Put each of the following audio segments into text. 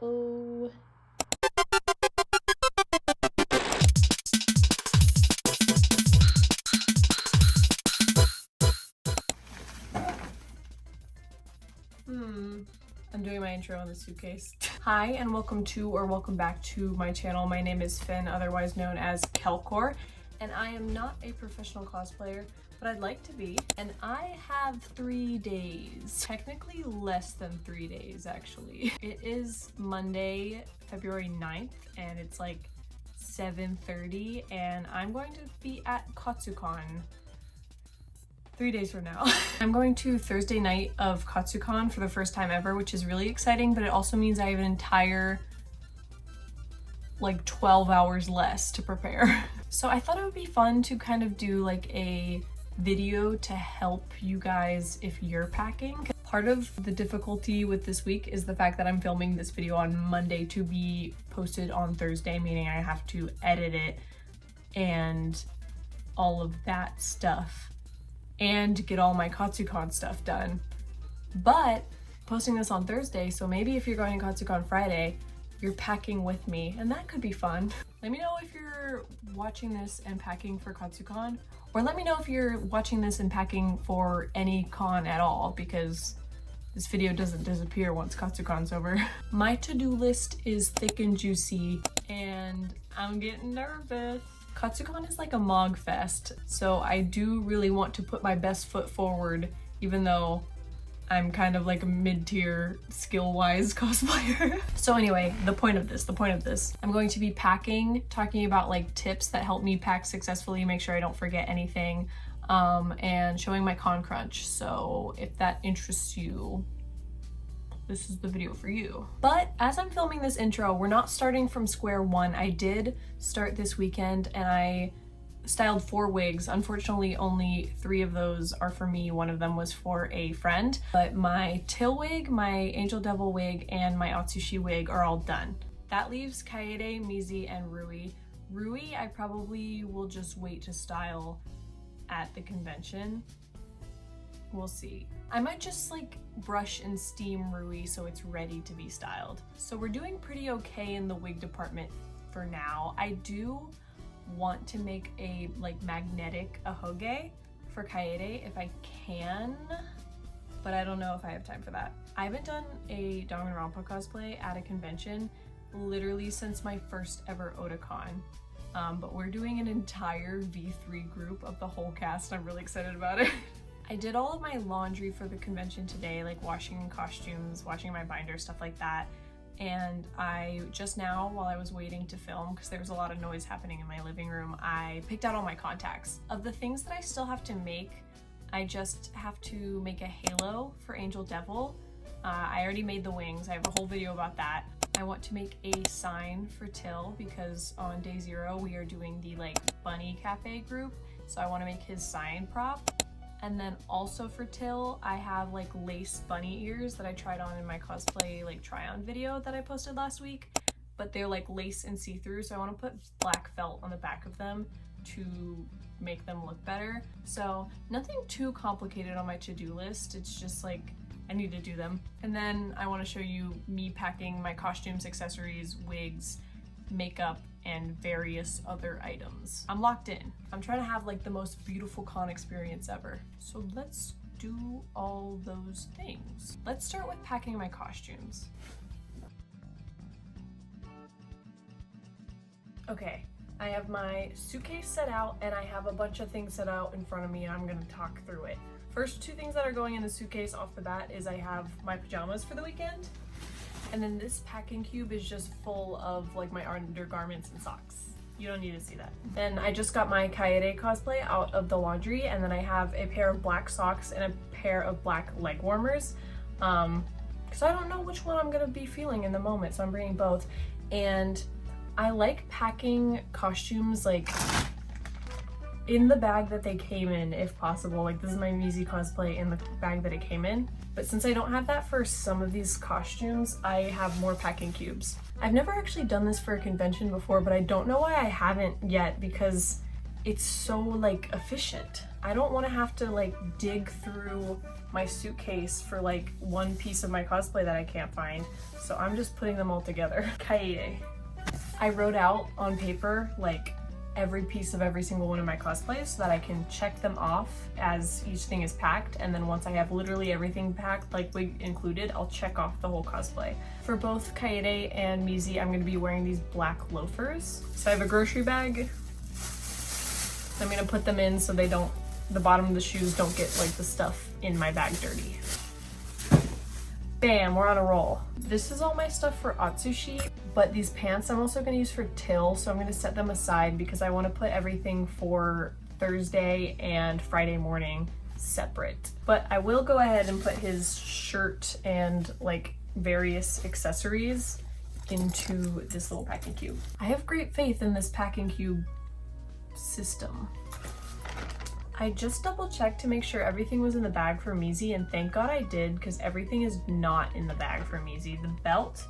Uh-oh. I'm doing my intro on the suitcase. Hi, and welcome to or welcome back to my channel. My name is Finn, otherwise known as Kelkor, and I am not a professional cosplayer, but I'd like to be. And I have 3 days, technically less than 3 days actually. It is Monday, February 9th, and it's like 7:30, and I'm going to be at KATSUCON 3 days from now. I'm going to Thursday night of KATSUCON for the first time ever, which is really exciting, but it also means I have an entire like 12 hours less to prepare. So I thought it would be fun to kind of do like a video to help you guys if you're packing. Part of the difficulty with this week is the fact that I'm filming this video on Monday to be posted on Thursday, meaning I have to edit it and all of that stuff and get all my KATSUCON stuff done. But posting this on Thursday, so maybe if you're going to KATSUCON Friday, you're packing with me, and that could be fun. Let me know if you're watching this and packing for KATSUCON, or let me know if you're watching this and packing for any con at all, because this video doesn't disappear once KATSUCON's over. My to-do list is thick and juicy, and I'm getting nervous. KATSUCON is like a mog fest, so I do really want to put my best foot forward, even though I'm kind of like a mid-tier skill-wise cosplayer. So anyway, the point of this, I'm going to be packing, talking about like tips that help me pack successfully, make sure I don't forget anything, and showing my con crunch. So if that interests you, this is the video for you. But as I'm filming this intro, we're not starting from square one. I did start this weekend and I styled 4 wigs. Unfortunately, only 3 of those are for me. One of them was for a friend, but my tail wig, my angel devil wig, and my atsushi wig are all done. That leaves kaede, mizi, and rui. Rui, I probably will just wait to style at the convention. We'll see. I might just like brush and steam rui so it's ready to be styled. So we're doing pretty okay in the wig department for now. I do want to make a like magnetic ahoge for kaede if I can, but I don't know if I have time for that. I haven't done a Danganronpa cosplay at a convention literally since my first ever Otakon. But we're doing an entire V3 group of the whole cast. I'm really excited about it. I did all of my laundry for the convention today, like washing costumes, washing my binder, stuff like that. And I just now, while I was waiting to film, because there was a lot of noise happening in my living room, I picked out all my contacts. Of the things that I still have to make, I just have to make a halo for Angel Devil. I already made the wings. I have a whole video about that. I want to make a sign for Till because on day 0 we are doing the like bunny cafe group. So I want to make his sign prop. And then also for Till, I have like lace bunny ears that I tried on in my cosplay like try on video that I posted last week, but they're like lace and see-through, so I want to put black felt on the back of them to make them look better. So nothing too complicated on my to-do list, it's just like I need to do them. And then I want to show you me packing my costumes, accessories, wigs, makeup, and various other items. I'm locked in. I'm trying to have like the most beautiful con experience ever. So let's do all those things. Let's start with packing my costumes. Okay, I have my suitcase set out and I have a bunch of things set out in front of me and I'm gonna talk through it. First 2 things that are going in the suitcase off the bat is I have my pajamas for the weekend. And then this packing cube is just full of like my undergarments and socks. You don't need to see that. Then I just got my kaede cosplay out of the laundry, and then I have a pair of black socks and a pair of black leg warmers. Because I don't know which one I'm gonna be feeling in the moment, so I'm bringing both. And I like packing costumes like in the bag that they came in if possible. Like this is my mizi cosplay in the bag that it came in. But since I don't have that for some of these costumes, I have more packing cubes. I've never actually done this for a convention before, but I don't know why I haven't yet because it's so like efficient. I don't want to have to like dig through my suitcase for like one piece of my cosplay that I can't find. So I'm just putting them all together. Kaede. I wrote out on paper like every piece of every single one of my cosplays so that I can check them off as each thing is packed, and then once I have literally everything packed, like wig included, I'll check off the whole cosplay. For both Kaede and Mizi, I'm going to be wearing these black loafers. So I have a grocery bag. I'm going to put them in so they don't, the bottom of the shoes don't get like the stuff in my bag dirty. Bam, we're on a roll. This is all my stuff for atsushi, but these pants I'm also going to use for till, so I'm going to set them aside because I want to put everything for Thursday and Friday morning separate. But I will go ahead and put his shirt and like various accessories into this little packing cube. I have great faith in this packing cube system. I just double checked to make sure everything was in the bag for Mizi, and thank God I did, because everything is not in the bag for Mizi. The belt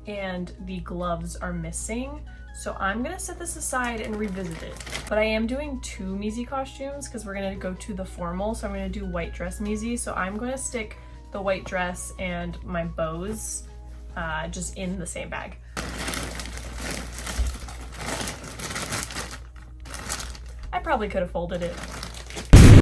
and the gloves are missing, so I'm gonna set this aside and revisit it. But I am doing 2 Mizi costumes because we're gonna go to the formal, so I'm gonna do white dress Mizi. So I'm gonna stick the white dress and my bows just in the same bag. I probably could have folded it.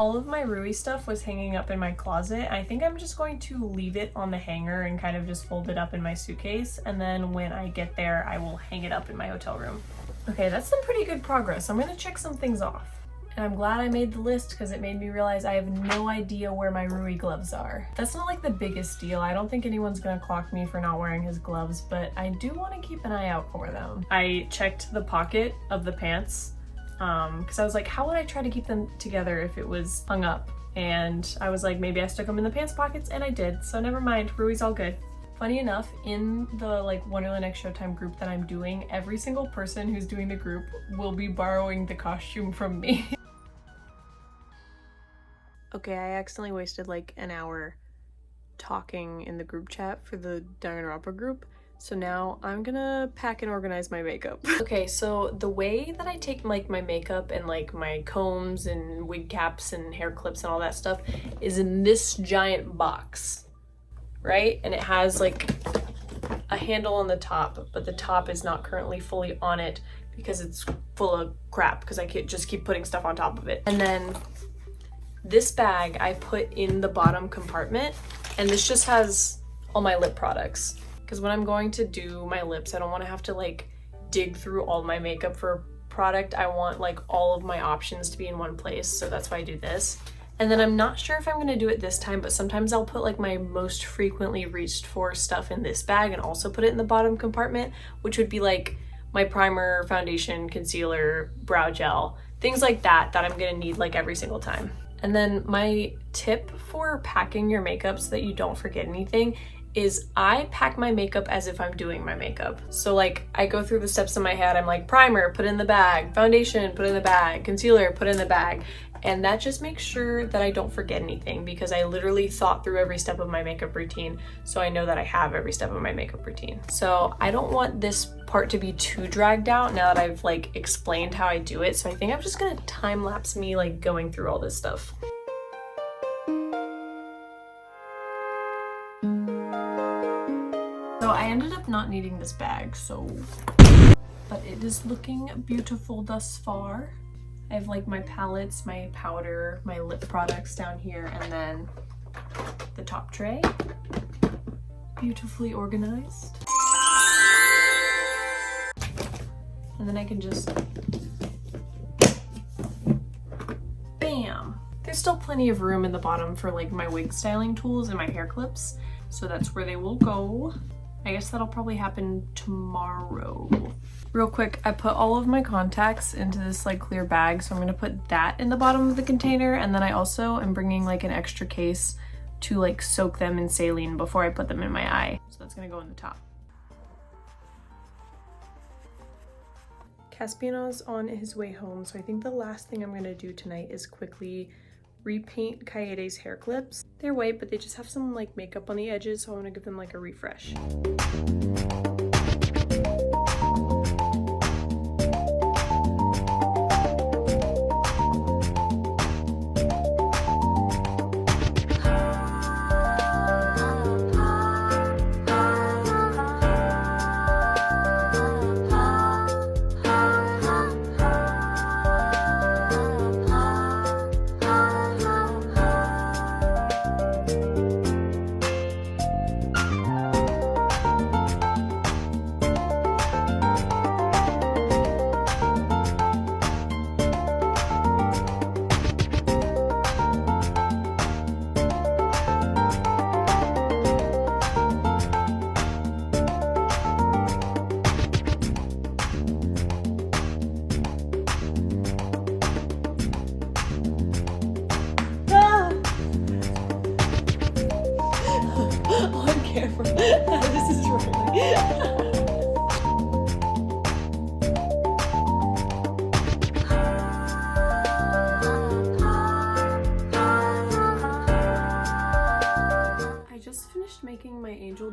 All of my Rui stuff was hanging up in my closet. I think I'm just going to leave it on the hanger and kind of just fold it up in my suitcase, and then when I get there I will hang it up in my hotel room. Okay, that's some pretty good progress. I'm gonna check some things off. And I'm glad I made the list because it made me realize I have no idea where my Rui gloves are. That's not like the biggest deal. I don't think anyone's gonna clock me for not wearing his gloves, but I do want to keep an eye out for them. I checked the pocket of the pants because I was like, how would I try to keep them together if it was hung up? And I was like, maybe I stuck them in the pants pockets, and I did, so never mind, Rui's all good. Funny enough, in the like Wonderland X Showtime group that I'm doing, every single person who's doing the group will be borrowing the costume from me. Okay, I accidentally wasted like an hour talking in the group chat for the Danganronpa group. So now I'm gonna pack and organize my makeup. Okay, so the way that I take like my makeup and like my combs and wig caps and hair clips and all that stuff is in this giant box, right? And it has like a handle on the top, but the top is not currently fully on it because it's full of crap because I just keep putting stuff on top of it. And then this bag I put in the bottom compartment, and this just has all my lip products. Because when I'm going to do my lips, I don't want to have to like dig through all my makeup for a product. I want like all of my options to be in one place, so that's why I do this. And then I'm not sure if I'm going to do it this time, but sometimes I'll put like my most frequently reached for stuff in this bag and also put it in the bottom compartment, which would be like my primer, foundation, concealer, brow gel, things like that I'm going to need like every single time. And then my tip for packing your makeup so that you don't forget anything is I pack my makeup as if I'm doing my makeup. So like I go through the steps in my head. I'm like, primer, put in the bag, foundation, put in the bag, concealer, put in the bag. And that just makes sure that I don't forget anything because I literally thought through every step of my makeup routine. So I know that I have every step of my makeup routine. So I don't want this part to be too dragged out now that I've like explained how I do it. So I think I'm just gonna time lapse me like going through all this stuff. So I ended up not needing this bag, but it is looking beautiful thus far. I have like my palettes, my powder, my lip products down here, and then the top tray. Beautifully organized. And then I can just, bam! There's still plenty of room in the bottom for like my wig styling tools and my hair clips, so that's where they will go. I guess that'll probably happen tomorrow. Real quick, I put all of my contacts into this like clear bag, so I'm gonna put that in the bottom of the container, and then I also am bringing like an extra case to like soak them in saline before I put them in my eye. So that's gonna go in the top. Caspian's on his way home, so I think the last thing I'm gonna do tonight is quickly repaint Kaede's hair clips. They're white, but they just have some like makeup on the edges, so I want to give them like a refresh.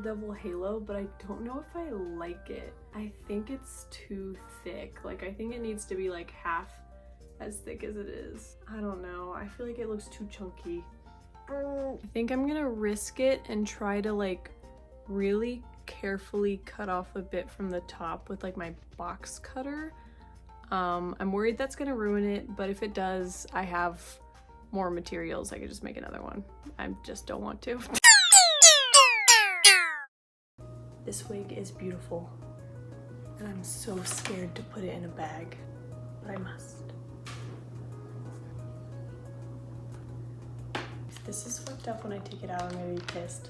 Devil halo, but I don't know if I like it. I think it's too thick. Like, I think it needs to be like half as thick as it is. I don't know. I feel like it looks too chunky. I think I'm gonna risk it and try to like really carefully cut off a bit from the top with like my box cutter. I'm worried that's gonna ruin it, but if it does, I have more materials. I could just make another one. I just don't want to. This wig is beautiful, and I'm so scared to put it in a bag, but I must. If this is fucked up when I take it out, I'm gonna be pissed.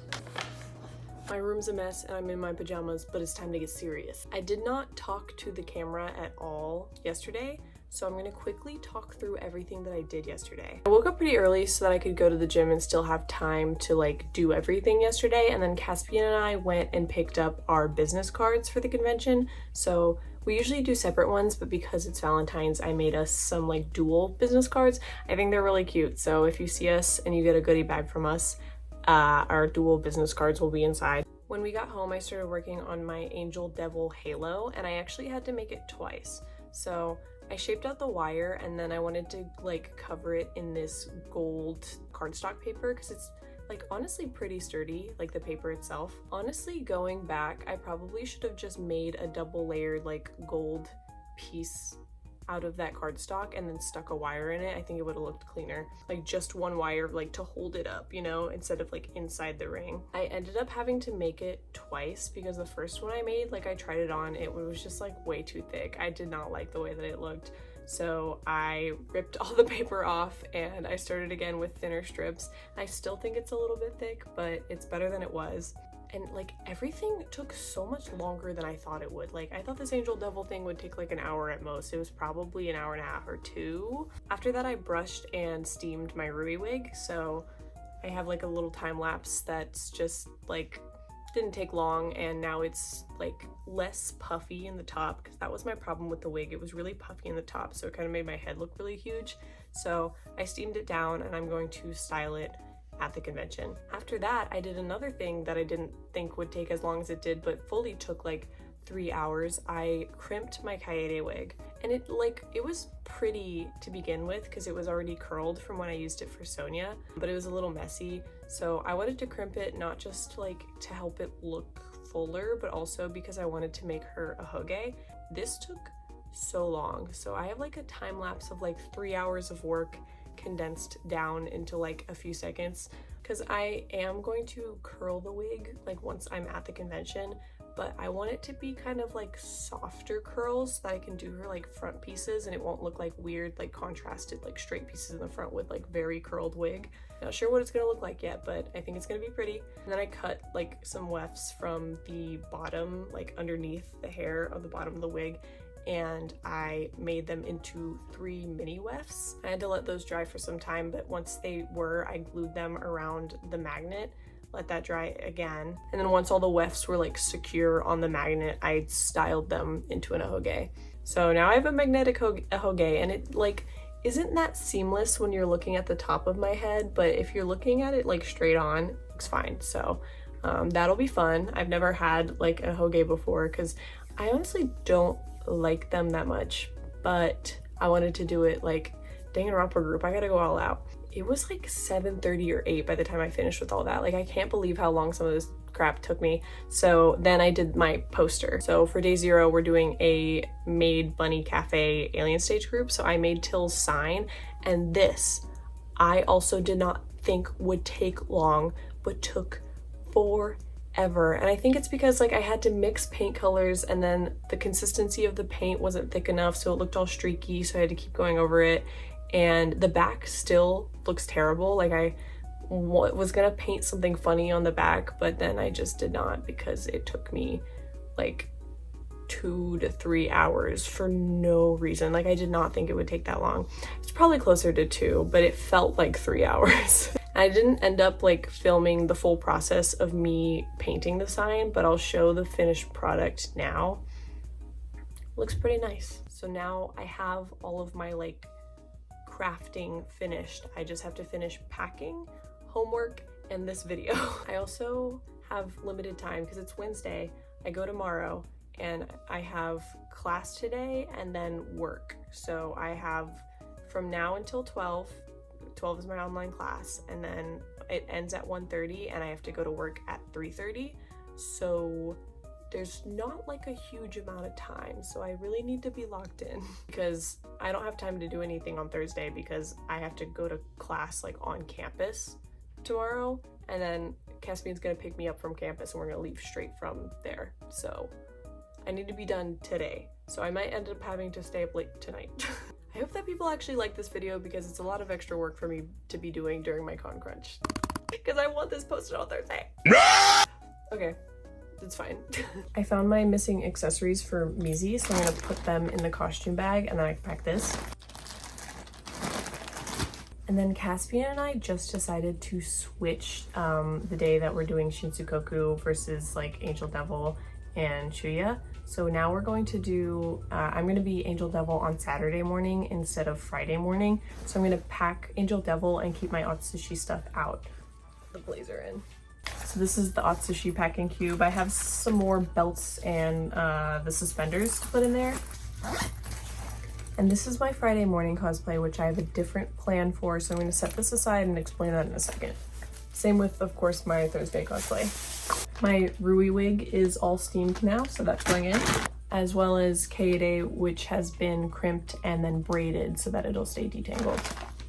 My room's a mess and I'm in my pajamas, but it's time to get serious. I did not talk to the camera at all yesterday, so I'm gonna quickly talk through everything that I did yesterday. I woke up pretty early so that I could go to the gym and still have time to like do everything yesterday, and then Caspian and I went and picked up our business cards for the convention. So we usually do separate ones, but because it's Valentine's, I made us some like dual business cards. I think they're really cute, so if you see us and you get a goodie bag from us, our dual business cards will be inside. When we got home, I started working on my Angel Devil halo, and I actually had to make it twice. So I shaped out the wire, and then I wanted to like cover it in this gold cardstock paper because it's like honestly pretty sturdy, like the paper itself. Honestly, going back, I probably should have just made a double layered like gold piece out of that cardstock and then stuck a wire in it. I think it would have looked cleaner. Like just one wire like to hold it up, you know, instead of like inside the ring. I ended up having to make it twice because the first one I made, like I tried it on, it was just like way too thick. I did not like the way that it looked. So I ripped all the paper off and I started again with thinner strips. I still think it's a little bit thick, but it's better than it was. And like everything took so much longer than I thought it would. Like I thought this Angel Devil thing would take like an hour at most. It was probably an hour and a half or two. After that, I brushed and steamed my Rui wig. So I have like a little time lapse that's just like didn't take long, and now it's like less puffy in the top because that was my problem with the wig. It was really puffy in the top, so it kind of made my head look really huge. So I steamed it down and I'm going to style it at the convention. After that, I did another thing that I didn't think would take as long as it did, but fully took like 3 hours. I crimped my kaede wig, and it was pretty to begin with because it was already curled from when I used it for Sonia, but it was a little messy. So I wanted to crimp it not just like to help it look fuller, but also because I wanted to make her a hoge. This took so long. So I have like a time lapse of like 3 hours of work condensed down into like a few seconds because I am going to curl the wig like once I'm at the convention, but I want it to be kind of like softer curls so that I can do her like front pieces and it won't look like weird like contrasted like straight pieces in the front with like very curled wig. Not sure what it's gonna look like yet, but I think it's gonna be pretty. And then I cut like some wefts from the bottom, like underneath the hair of the bottom of the wig, and I made them into 3 mini wefts. I had to let those dry for some time, but once they were, I glued them around the magnet, let that dry again. And then once all the wefts were like secure on the magnet, I styled them into an ahoge. So now I have a magnetic ahoge, and it like isn't that seamless when you're looking at the top of my head, but if you're looking at it like straight on, it's fine. So that'll be fun. I've never had like a ahoge before because I honestly don't like them that much, but I wanted to do it like Danganronpa group. I gotta go all out. It was like 7:30 or 8 by the time I finished with all that. Like I can't believe how long some of this crap took me. So then I did my poster. So for day 0, we're doing a Made Bunny Cafe alien stage group. So I made Till's sign, and this I also did not think would take long, but took forever. And I think it's because like I had to mix paint colors, and then the consistency of the paint wasn't thick enough, so it looked all streaky, so I had to keep going over it. And the back still looks terrible. Like I was gonna paint something funny on the back, but then I just did not because it took me like 2 to 3 hours for no reason. Like I did not think it would take that long. It's probably closer to 2, but it felt like 3 hours. I didn't end up like filming the full process of me painting the sign, but I'll show the finished product now. Looks pretty nice. So now I have all of my like crafting finished. I just have to finish packing, homework, and this video. I also have limited time because it's Wednesday. I go tomorrow and I have class today and then work. So I have from now until 12. 12 is my online class, and then it ends at 1:30 and I have to go to work at 3:30. So there's not like a huge amount of time, so I really need to be locked in because I don't have time to do anything on Thursday because I have to go to class like on campus tomorrow, and then Caspian's gonna pick me up from campus and we're gonna leave straight from there. So I need to be done today, so I might end up having to stay up late tonight. I hope that people actually like this video because it's a lot of extra work for me to be doing during my con crunch because I want this posted on Thursday. Okay. It's fine. I found my missing accessories for Mizi, so I'm gonna put them in the costume bag and then I can pack this. And then Caspian and I just decided to switch the day that we're doing Shinsukoku versus like Angel Devil and Shuya. So now we're going to do, I'm gonna be Angel Devil on Saturday morning instead of Friday morning. So I'm gonna pack Angel Devil and keep my atsushi stuff out. The blazer in. So this is the atsushi packing cube. I have some more belts and the suspenders to put in there. And this is my Friday morning cosplay, which I have a different plan for, so I'm going to set this aside and explain that in a second. Same with, of course, my Thursday cosplay. My Rui wig is all steamed now, so that's going in. As well as kaede, which has been crimped and then braided so that it'll stay detangled.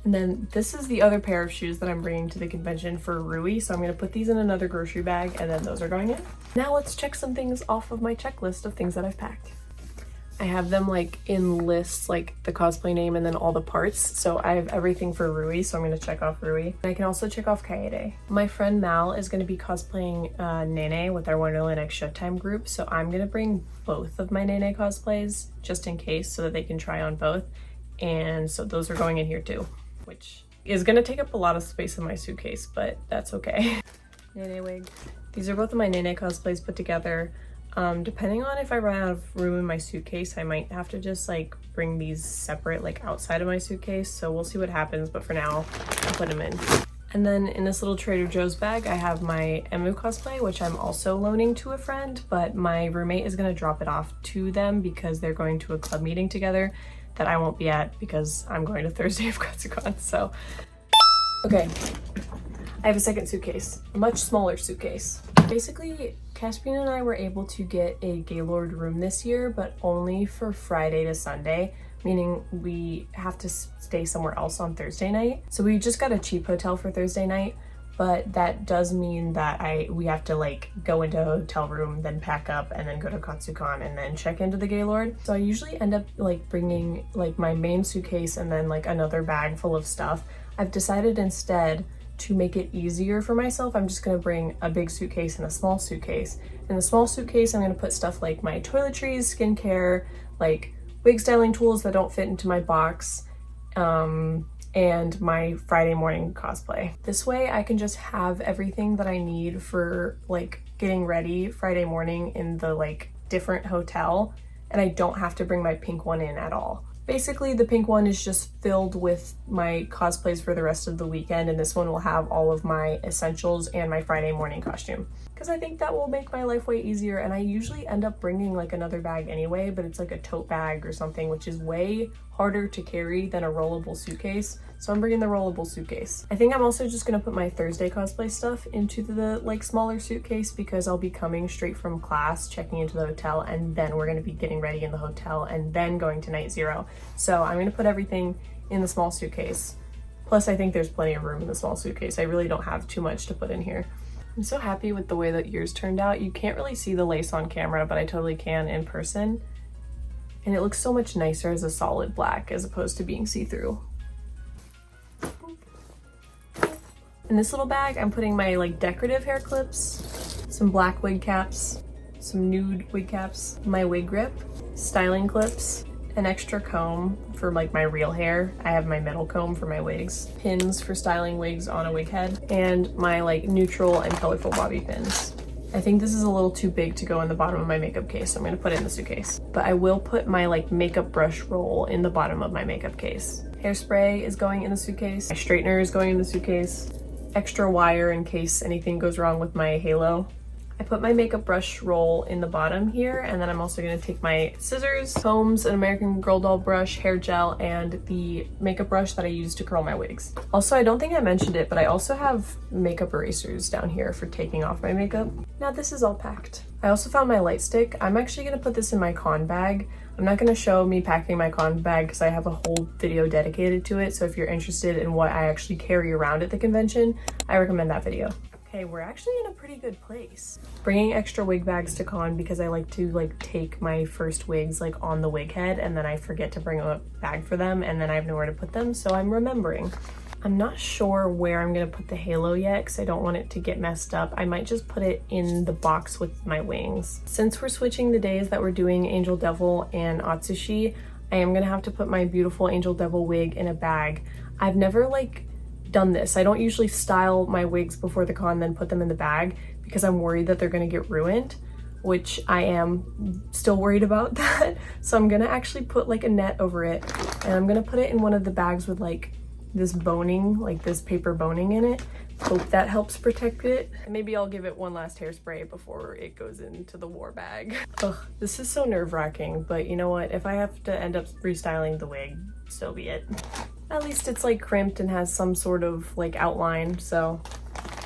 And then this is the other pair of shoes that I'm bringing to the convention for Rui, so I'm going to put these in another grocery bag and then those are going in. Now let's check some things off of my checklist of things that I've packed. I have them like in lists, like the cosplay name and then all the parts. So I have everything for Rui, so I'm going to check off Rui. And I can also check off kaede. My friend Mal is going to be cosplaying Nene with our Wonderland X Showtime group, so I'm going to bring both of my Nene cosplays just in case so that they can try on both. And so those are going in here too, which is gonna take up a lot of space in my suitcase, but that's okay. Nene wig. These are both of my Nene cosplays put together. Depending on if I run out of room in my suitcase, I might have to just like bring these separate, like outside of my suitcase. So we'll see what happens, but for now, I'll put them in. And then in this little Trader Joe's bag, I have my Emu cosplay, which I'm also loaning to a friend, but my roommate is gonna drop it off to them because they're going to a club meeting together that I won't be at because I'm going to Thursday of KATSUCON, so. Okay, I have a second suitcase, a much smaller suitcase. Basically, Caspian and I were able to get a Gaylord room this year, but only for Friday to Sunday, meaning we have to stay somewhere else on Thursday night. So we just got a cheap hotel for Thursday night, but that does mean that we have to like go into a hotel room, then pack up and then go to KATSUCON and then check into the Gaylord. So I usually end up like bringing like my main suitcase and then like another bag full of stuff. I've decided instead to make it easier for myself, I'm just gonna bring a big suitcase and a small suitcase. In the small suitcase, I'm gonna put stuff like my toiletries, skincare, like wig styling tools that don't fit into my box, and my Friday morning cosplay. This way I can just have everything that I need for like getting ready Friday morning in the like different hotel, and I don't have to bring my pink one in at all. Basically, the pink one is just filled with my cosplays for the rest of the weekend, and this one will have all of my essentials and my Friday morning costume. Because I think that will make my life way easier, and I usually end up bringing like another bag anyway, but it's like a tote bag or something, which is way harder to carry than a rollable suitcase. So I'm bringing the rollable suitcase. I think I'm also just gonna put my Thursday cosplay stuff into the like smaller suitcase because I'll be coming straight from class, checking into the hotel, and then we're gonna be getting ready in the hotel and then going to night zero. So I'm gonna put everything in the small suitcase. Plus I think there's plenty of room in the small suitcase. I really don't have too much to put in here. I'm so happy with the way that yours turned out. You can't really see the lace on camera, but I totally can in person. And it looks so much nicer as a solid black as opposed to being see-through. In this little bag, I'm putting my like decorative hair clips, some black wig caps, some nude wig caps, my wig grip, styling clips, an extra comb for like my real hair. I have my metal comb for my wigs, pins for styling wigs on a wig head, and my like neutral and colorful bobby pins. I think this is a little too big to go in the bottom of my makeup case, so I'm gonna put it in the suitcase. But I will put my like makeup brush roll in the bottom of my makeup case. Hairspray is going in the suitcase. My straightener is going in the suitcase. Extra wire in case anything goes wrong with my halo I put my makeup brush roll in the bottom here, and then I'm also gonna take my scissors, combs, an American Girl doll brush, hair gel, and the makeup brush that I use to curl my wigs. Also, I don't think I mentioned it, but I also have makeup erasers down here for taking off my makeup. Now this is all packed. I also found my light stick. I'm actually gonna put this in my con bag. I'm not gonna show me packing my con bag because I have a whole video dedicated to it, so if you're interested in what I actually carry around at the convention, I recommend that video. Okay, we're actually in a pretty good place. Bringing extra wig bags to con because I like to take my first wigs on the wig head, and then I forget to bring a bag for them, and then I have nowhere to put them, so I'm remembering. I'm not sure where I'm gonna put the halo yet because I don't want it to get messed up. I might just put it in the box with my wings. Since we're switching the days that we're doing Angel Devil and Atsushi, I am gonna have to put my beautiful Angel Devil wig in a bag. I've never done this. I don't usually style my wigs before the con then put them in the bag because I'm worried that they're gonna get ruined, which I am still worried about that. So I'm gonna actually put a net over it, and I'm gonna put it in one of the bags with this boning, this paper boning in it. Hope that helps protect it. And maybe I'll give it one last hairspray before it goes into the war bag. Ugh, this is so nerve-wracking, but you know what? If I have to end up restyling the wig, so be it. At least it's crimped and has some sort of outline, so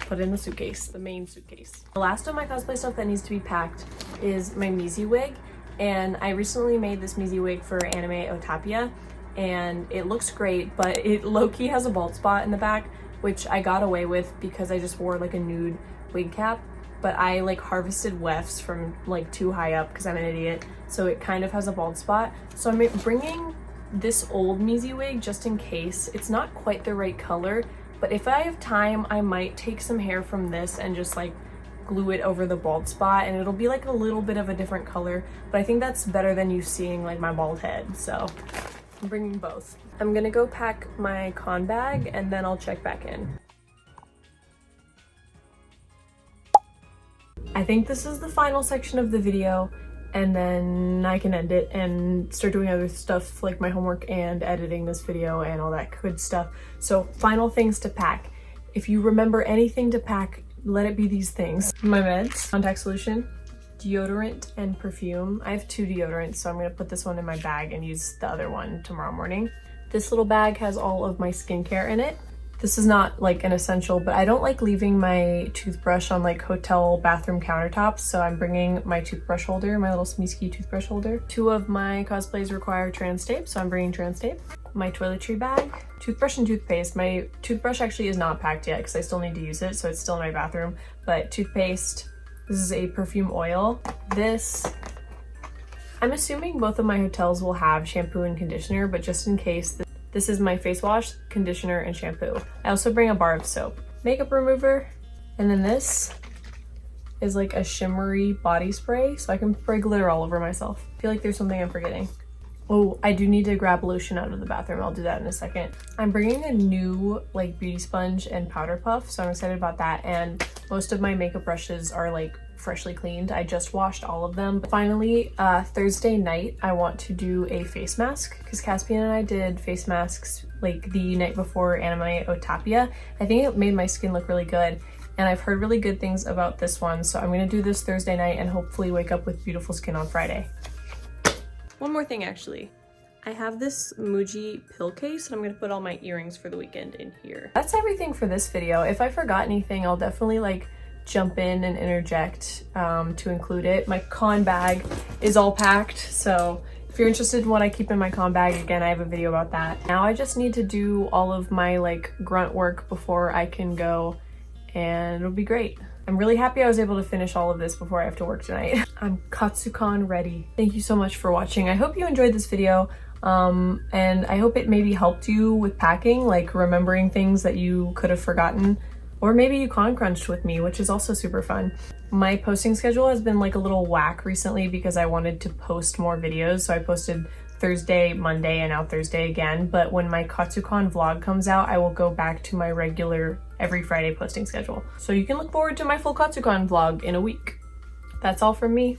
put it in the suitcase, the main suitcase. The last of my cosplay stuff that needs to be packed is my mizi wig, and I recently made this mizi wig for Anime Otapia, and it looks great, but it low-key has a bald spot in the back, which I got away with because I just wore a nude wig cap, but I harvested wefts from too high up because I'm an idiot, so it kind of has a bald spot. So I'm bringing this old mizi wig just in case. It's not quite the right color, but if I have time, I might take some hair from this and just glue it over the bald spot, and it'll be a little bit of a different color, but I think that's better than you seeing my bald head, so I'm bringing both. I'm gonna go pack my con bag and then I'll check back in. I think this is the final section of the video, and then I can end it and start doing other stuff like my homework and editing this video and all that good stuff. So final things to pack. If you remember anything to pack, let it be these things. My meds, contact solution, deodorant, and perfume. I have 2 deodorants, so I'm gonna put this one in my bag and use the other one tomorrow morning. This little bag has all of my skincare in it. This is not an essential, but I don't like leaving my toothbrush on hotel bathroom countertops, so I'm bringing my toothbrush holder, my little Smeesky toothbrush holder. 2 of my cosplays require trans tape, so I'm bringing trans tape. My toiletry bag, toothbrush and toothpaste. My toothbrush actually is not packed yet because I still need to use it, so it's still in my bathroom, but toothpaste. This is a perfume oil. This, I'm assuming both of my hotels will have shampoo and conditioner, but just in case, this is my face wash, conditioner, and shampoo. I also bring a bar of soap. Makeup remover, and then this is a shimmery body spray, so I can spray glitter all over myself. I feel like there's something I'm forgetting. Oh, I do need to grab lotion out of the bathroom. I'll do that in a second. I'm bringing a new beauty sponge and powder puff, so I'm excited about that, and most of my makeup brushes are freshly cleaned. I just washed all of them. But finally, Thursday night, I want to do a face mask because Caspian and I did face masks the night before Anime Otapia. I think it made my skin look really good, and I've heard really good things about this one, so I'm gonna do this Thursday night and hopefully wake up with beautiful skin on Friday. One more thing, actually. I have this Muji pill case, and I'm gonna put all my earrings for the weekend in here. That's everything for this video. If I forgot anything, I'll definitely jump in and interject to include it. My con bag is all packed, so if you're interested in what I keep in my con bag, again, I have a video about that. Now I just need to do all of my grunt work before I can go, and it'll be great. I'm really happy I was able to finish all of this before I have to work tonight. I'm KATSUCON ready. Thank you so much for watching. I hope you enjoyed this video, and I hope it maybe helped you with packing, remembering things that you could have forgotten, or maybe you con crunched with me, which is also super fun. My posting schedule has been a little whack recently because I wanted to post more videos, so I posted Thursday, Monday, and now Thursday again, but when my KATSUCON vlog comes out, I will go back to my regular every Friday posting schedule. So you can look forward to my full KATSUCON vlog in a week. That's all from me.